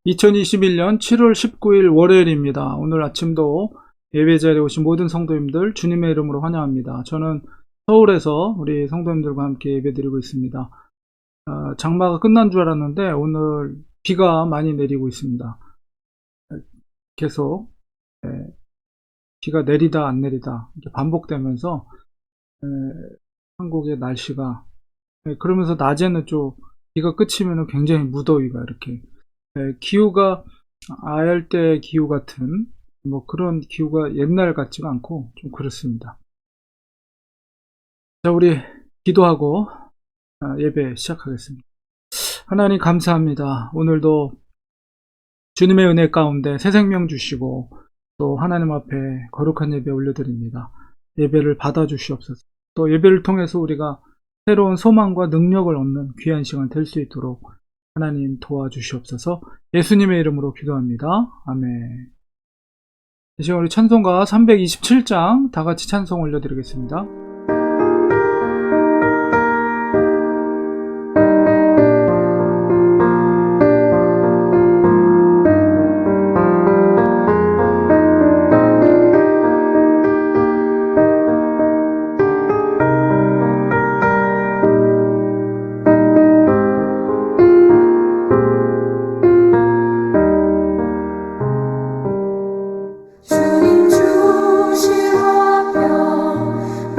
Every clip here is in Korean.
2021년 7월 19일 월요일입니다. 오늘 아침도 예배 자리에 오신 모든 성도님들 주님의 이름으로 환영합니다. 저는 서울에서 우리 성도님들과 함께 예배드리고 있습니다. 장마가 끝난 줄 알았는데 오늘 비가 많이 내리고 있습니다. 계속 비가 내리다 안 내리다 이렇게 반복되면서 한국의 날씨가 그러면서 낮에는 좀 비가 그치면 굉장히 무더위가 이렇게 기후가 아열대 기후 같은 뭐 그런 기후가 옛날 같지가 않고 좀 그렇습니다. 자, 우리 기도하고 예배 시작하겠습니다. 하나님 감사합니다. 오늘도 주님의 은혜 가운데 새 생명 주시고 또 하나님 앞에 거룩한 예배 올려드립니다. 예배를 받아 주시옵소서. 또 예배를 통해서 우리가 새로운 소망과 능력을 얻는 귀한 시간 될 수 있도록 하나님 도와주시옵소서. 예수님의 이름으로 기도합니다. 아멘. 이 시간 우리 찬송가 327장 다 같이 찬송 올려드리겠습니다. 주님 주신 화평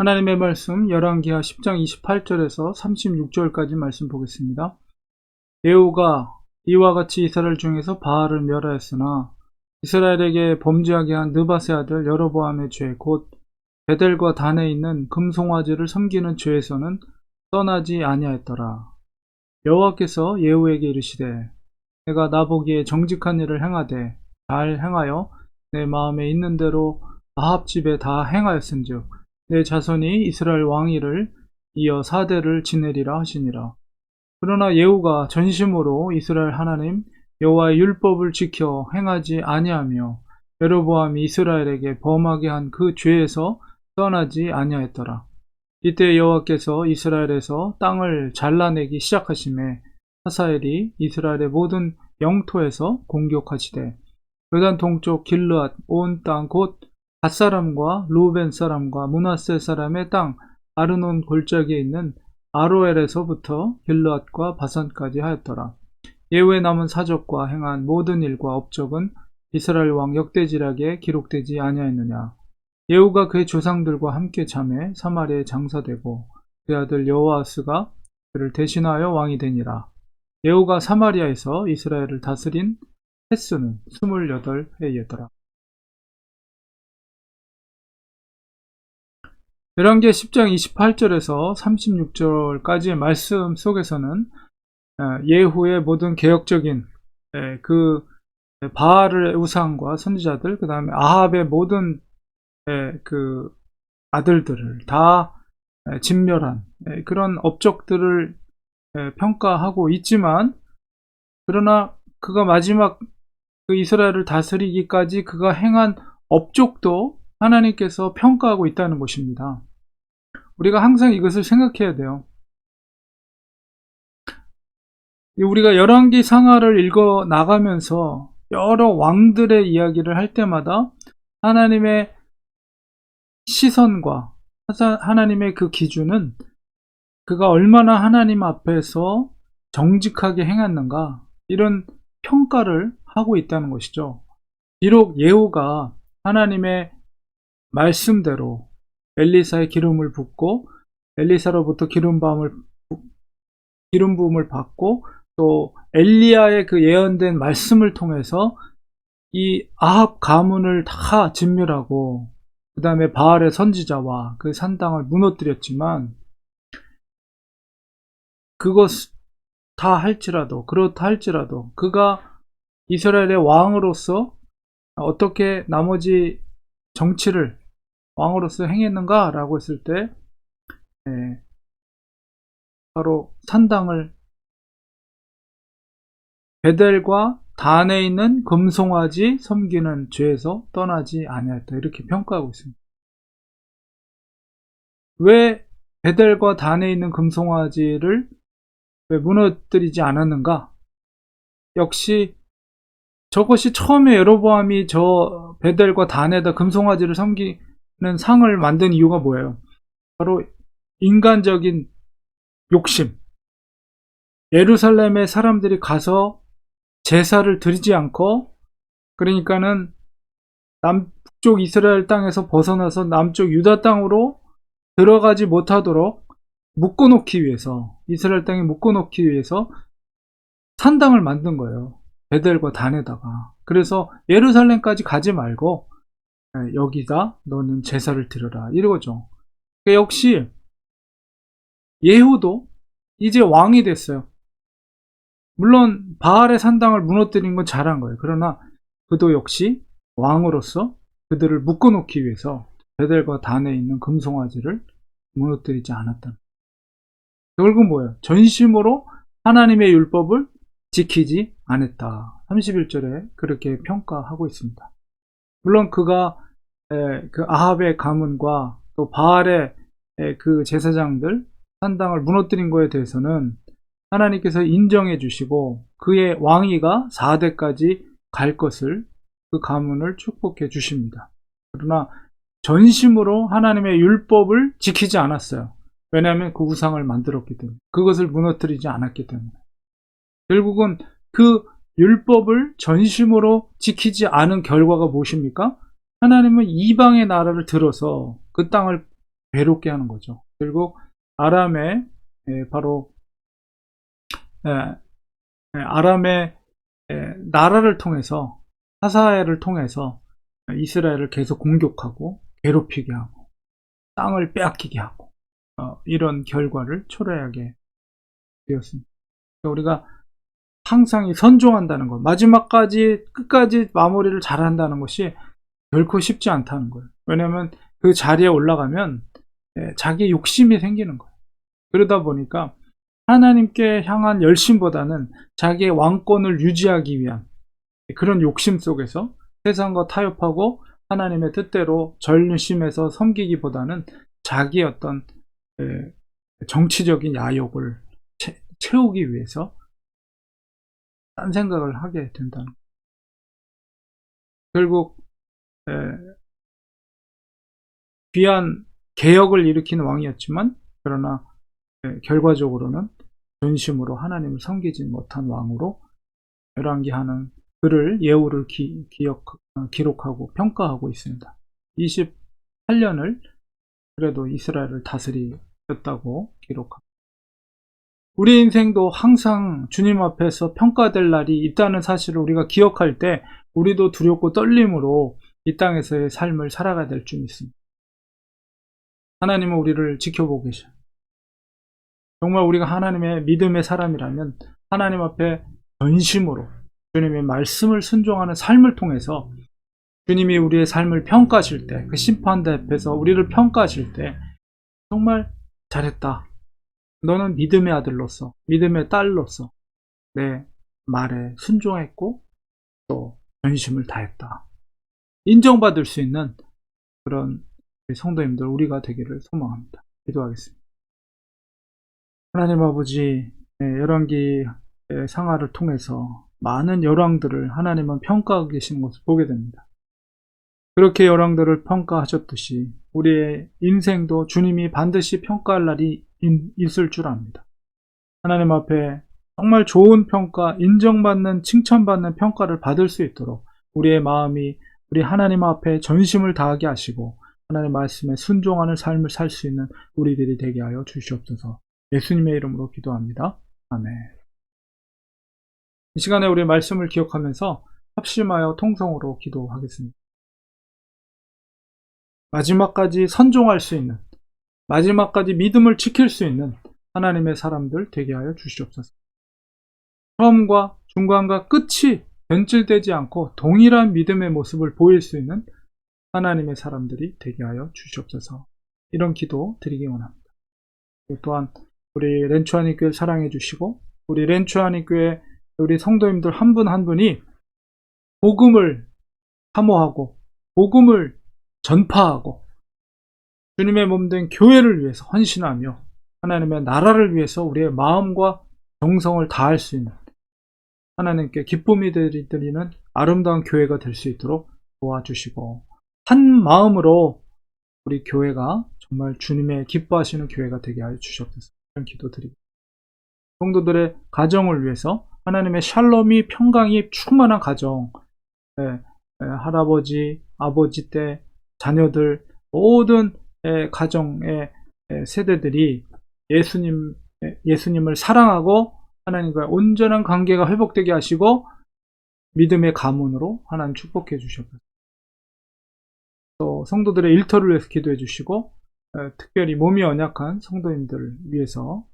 하나님의 말씀 열왕기하 10장 28절에서 36절까지 말씀 보겠습니다. 예후가 이와 같이 이스라엘 중에서 바알을 멸하였으나 이스라엘에게 범죄하게 한 느밧의 아들 여로보암의 죄 곧 베델과 단에 있는 금송아지를 섬기는 죄에서는 떠나지 아니하였더라. 여호와께서 예후에게 이르시되 내가 나보기에 정직한 일을 행하되 잘 행하여 내 마음에 있는 대로 아합 집에 다 행하였은즉 내 자손이 이스라엘 왕위를 이어 4대를 지내리라 하시니라. 그러나 예후가 전심으로 이스라엘 하나님 여호와의 율법을 지켜 행하지 아니하며 여로보암이 이스라엘에게 범하게 한 그 죄에서 떠나지 아니하였더라. 이때 여호와께서 이스라엘에서 땅을 잘라내기 시작하심에 하사엘이 이스라엘의 모든 영토에서 공격하시되 요단 동쪽 길르앗 온 땅 곧 갓사람과 루벤 사람과 므낫세 사람의 땅 아르논 골짜기에 있는 아로엘에서부터 길르앗과 바산까지 하였더라. 예후의 남은 사적과 행한 모든 일과 업적은 이스라엘 왕 역대지략에 기록되지 아니하였느냐. 예후가 그의 조상들과 함께 잠에 사마리아에 장사되고 그의 아들 여호아스가 그를 대신하여 왕이 되니라. 예후가 사마리아에서 이스라엘을 다스린 횟수는 28회이더라. 열왕기 10장 28절에서 36절까지의 말씀 속에서는 예후의 모든 개혁적인 그 바알의 우상과 선지자들, 그 다음에 아합의 모든 그 아들들을 다 진멸한 그런 업적들을 평가하고 있지만, 그러나 그가 마지막 그 이스라엘을 다스리기까지 그가 행한 업적도 하나님께서 평가하고 있다는 것입니다. 우리가 항상 이것을 생각해야 돼요. 우리가 열왕기 상하를 읽어 나가면서 여러 왕들의 이야기를 할 때마다 하나님의 시선과 하나님의 그 기준은 그가 얼마나 하나님 앞에서 정직하게 행했는가, 이런 평가를 하고 있다는 것이죠. 비록 예후가 하나님의 말씀대로 엘리사의 기름을 붓고 엘리사로부터 기름 부음을 받고 또 엘리야의 그 예언된 말씀을 통해서 이 아합 가문을 다 진멸하고 그 다음에 바알의 선지자와 그 산당을 무너뜨렸지만, 그렇다 할지라도 그가 이스라엘의 왕으로서 어떻게 나머지 정치를 왕으로서 행했는가 라고 했을 때 바로 산당을 베델과 단에 있는 금송아지 섬기는 죄에서 떠나지 아니하였다, 이렇게 평가하고 있습니다. 왜 베델과 단에 있는 금송아지를 왜 무너뜨리지 않았는가? 역시 저것이 처음에 여로보암이 저 베델과 단에다 금송아지를 섬기는 상을 만든 이유가 뭐예요? 바로 인간적인 욕심. 예루살렘에 사람들이 가서 제사를 드리지 않고, 그러니까는 남쪽 이스라엘 땅에서 벗어나서 남쪽 유다 땅으로 들어가지 못하도록 묶어놓기 위해서, 이스라엘 땅에 묶어놓기 위해서 산당을 만든 거예요. 베델과 단에다가. 그래서 예루살렘까지 가지 말고 여기다 너는 제사를 드려라, 이러죠. 역시 예후도 이제 왕이 됐어요. 물론 바알의 산당을 무너뜨린 건 잘한 거예요. 그러나 그도 역시 왕으로서 그들을 묶어놓기 위해서 베델과 단에 있는 금송아지를 무너뜨리지 않았다. 결국 뭐예요? 전심으로 하나님의 율법을 지키지 않았다. 31절에 그렇게 평가하고 있습니다. 물론 그가 그 아합의 가문과 또 바알의 그 제사장들 산당을 무너뜨린 거에 대해서는 하나님께서 인정해 주시고 그의 왕위가 4대까지 갈 것을, 그 가문을 축복해 주십니다. 그러나 전심으로 하나님의 율법을 지키지 않았어요. 왜냐하면 그 우상을 만들었기 때문에, 그것을 무너뜨리지 않았기 때문에. 결국은 그 율법을 전심으로 지키지 않은 결과가 무엇입니까? 하나님은 이방의 나라를 들어서 그 땅을 괴롭게 하는 거죠. 결국 아람의 바로 아람의 나라를 통해서, 하사엘을 통해서 이스라엘을 계속 공격하고 괴롭히게 하고 땅을 빼앗기게 하고 이런 결과를 초래하게 되었습니다. 우리가 항상 선종한다는 것, 마지막까지 끝까지 마무리를 잘한다는 것이 결코 쉽지 않다는 거예요. 왜냐하면 그 자리에 올라가면 자기 욕심이 생기는 거예요. 그러다 보니까 하나님께 향한 열심보다는 자기의 왕권을 유지하기 위한 그런 욕심 속에서 세상과 타협하고 하나님의 뜻대로 전심에서 섬기기보다는 자기의 어떤 정치적인 야욕을 채우기 위해서 딴 생각을 하게 된다는 거예요. 결국 귀한 개혁을 일으키는 왕이었지만, 그러나 결과적으로는 전심으로 하나님을 섬기지 못한 왕으로 열왕기하는 그를 예후를 기록하고 평가하고 있습니다. 28년을 그래도 이스라엘을 다스렸다고 기록합니다. 우리 인생도 항상 주님 앞에서 평가될 날이 있다는 사실을 우리가 기억할 때 우리도 두렵고 떨림으로 이 땅에서의 삶을 살아가야 될 줄 믿습니다. 하나님은 우리를 지켜보고 계셔요. 정말 우리가 하나님의 믿음의 사람이라면 하나님 앞에 전심으로 주님의 말씀을 순종하는 삶을 통해서 주님이 우리의 삶을 평가하실 때, 그 심판대 앞에서 우리를 평가하실 때 정말 잘했다, 너는 믿음의 아들로서, 믿음의 딸로서 내 말에 순종했고 또 전심을 다했다, 인정받을 수 있는 그런 성도님들 우리가 되기를 소망합니다. 기도하겠습니다. 하나님 아버지, 열왕기 상하를 통해서 많은 열왕들을 하나님은 평가하고 계시는 것을 보게 됩니다. 그렇게 열왕들을 평가하셨듯이 우리의 인생도 주님이 반드시 평가할 날이 있을 줄 압니다. 하나님 앞에 정말 좋은 평가, 인정받는, 칭찬받는 평가를 받을 수 있도록 우리의 마음이 우리 하나님 앞에 전심을 다하게 하시고 하나님의 말씀에 순종하는 삶을 살 수 있는 우리들이 되게 하여 주시옵소서. 예수님의 이름으로 기도합니다. 아멘. 이 시간에 우리 말씀을 기억하면서 합심하여 통성으로 기도하겠습니다. 마지막까지 선종할 수 있는, 마지막까지 믿음을 지킬 수 있는 하나님의 사람들 되게 하여 주시옵소서. 처음과 중간과 끝이 변질되지 않고 동일한 믿음의 모습을 보일 수 있는 하나님의 사람들이 되게 하여 주시옵소서. 이런 기도 드리기 원합니다. 또한 우리 렌추아니 교회 사랑해 주시고 우리 렌추아니 교회 우리 성도님들 한 분 한 분이 복음을 사모하고 복음을 전파하고 주님의 몸된 교회를 위해서 헌신하며 하나님의 나라를 위해서 우리의 마음과 정성을 다할 수 있는 하나님께 기쁨이 드리는 아름다운 교회가 될 수 있도록 도와주시고 한 마음으로 우리 교회가 정말 주님의 기뻐하시는 교회가 되게 하여 주시옵소서. 이런 기도 드립니다. 성도들의 가정을 위해서 하나님의 샬롬이 평강이 충만한 가정, 할아버지, 아버지 때 자녀들 모든 가정의 세대들이 예수님을 사랑하고 하나님과의 온전한 관계가 회복되게 하시고 믿음의 가문으로 하나님 축복해 주시옵소서. 또 성도들의 일터를 위해서 기도해 주시고 특별히 몸이 연약한 성도님들을 위해서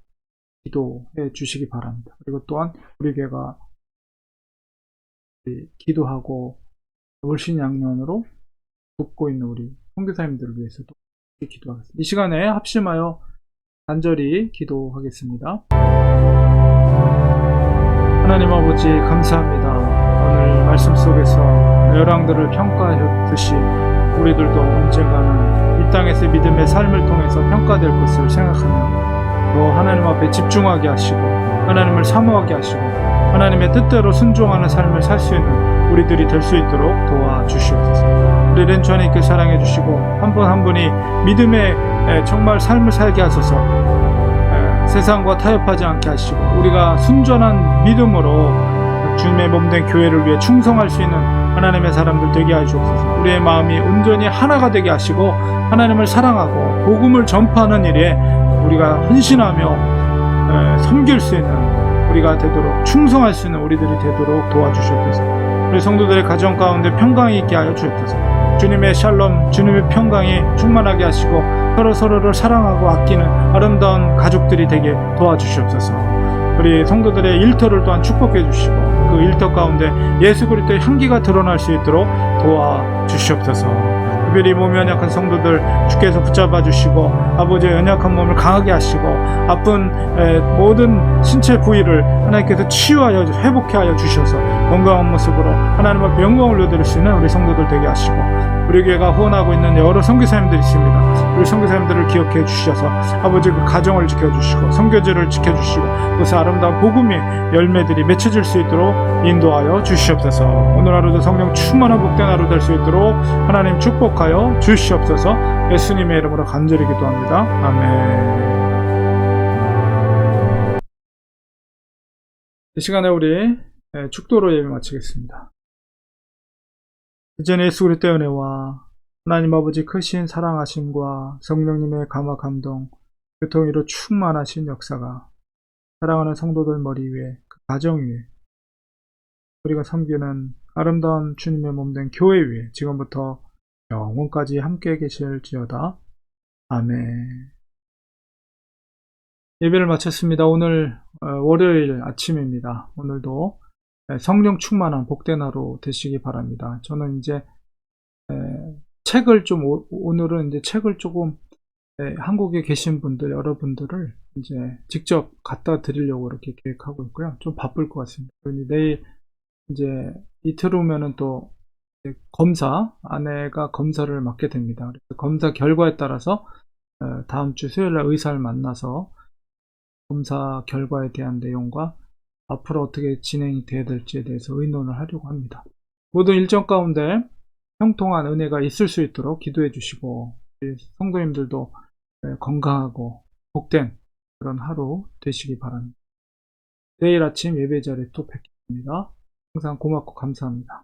기도해 주시기 바랍니다. 그리고 또한 우리 교회가 기도하고 월신양면으로 돕고 있는 우리 선교사님들을 위해서도 기도하겠습니다. 이 시간에 합심하여 간절히 기도하겠습니다. 하나님 아버지 감사합니다. 오늘 말씀 속에서 열왕들을 평가하셨듯이 우리들도 언젠가는 이 땅에서 믿음의 삶을 통해서 평가될 것을 생각하며 또 하나님 앞에 집중하게 하시고 하나님을 사모하게 하시고 하나님의 뜻대로 순종하는 삶을 살 수 있는 우리들이 될 수 있도록 도와주시옵소서. 우리 렌추아니께 사랑해 주시고 한 분 한 분이 믿음의 정말 삶을 살게 하소서. 세상과 타협하지 않게 하시고 우리가 순전한 믿음으로 주님의 몸된 교회를 위해 충성할 수 있는 하나님의 사람들 되게 하시옵소서. 우리의 마음이 온전히 하나가 되게 하시고 하나님을 사랑하고 복음을 전파하는 일에 우리가 헌신하며 섬길 수 있는 우리가 되도록, 충성할 수 있는 우리들이 되도록 도와주시옵소서. 우리 성도들의 가정 가운데 평강이 있게 하여 주옵소서. 주님의 샬롬, 주님의 평강이 충만하게 하시고 서로를 사랑하고 아끼는 아름다운 가족들이 되게 도와주시옵소서. 우리 성도들의 일터를 또한 축복해 주시고 그 일터 가운데 예수 그리스도의 향기가 드러날 수 있도록 도와주시옵소서. 특별히 몸이 연약한 성도들 주께서 붙잡아 주시고 아버지의 연약한 몸을 강하게 하시고 아픈 모든 신체 부위를 하나님께서 치유하여 회복해 하여 주셔서 건강한 모습으로 하나님 앞에 영광을 올려드릴 수 있는 우리 성도들 되게 하시고, 우리 교회가 후원하고 있는 여러 선교사님들이 있습니다. 우리 선교사님들을 기억해 주셔서 아버지 그 가정을 지켜주시고 선교지를 지켜주시고 그것의 아름다운 복음의 열매들이 맺혀질 수 있도록 인도하여 주시옵소서. 오늘 하루도 성령 충만한 복된 하루 될 수 있도록 하나님 축복하여 주시옵소서. 예수님의 이름으로 간절히 기도합니다. 아멘. 이 시간에 우리 축도로 예배 마치겠습니다. 이제는 예수 그리스도의 은혜와 하나님 아버지 크신 사랑하심과 성령님의 감화 감동 교통으로 충만하신 역사가 사랑하는 성도들 머리 위에, 그 가정 위에, 우리가 섬기는 아름다운 주님의 몸된 교회 위에 지금부터 영원까지 함께 계실지어다. 아멘. 예배를 마쳤습니다. 오늘 월요일 아침입니다. 오늘도 성령 충만한 복된 하루 되시기 바랍니다. 저는 이제 책을 좀 오늘은 이제 책을 조금 한국에 계신 분들 여러분들을 이제 직접 갖다 드리려고 이렇게 계획하고 있고요. 좀 바쁠 것 같습니다. 내일 이제 이틀 후면은 또 검사, 아내가 검사를 맡게 됩니다. 그래서 검사 결과에 따라서 다음 주 수요일 날 의사를 만나서 검사 결과에 대한 내용과 앞으로 어떻게 진행이 돼야 될지에 대해서 의논을 하려고 합니다. 모든 일정 가운데 형통한 은혜가 있을 수 있도록 기도해 주시고 성도님들도 건강하고 복된 그런 하루 되시기 바랍니다. 내일 아침 예배 자리에 또 뵙겠습니다. 항상 고맙고 감사합니다.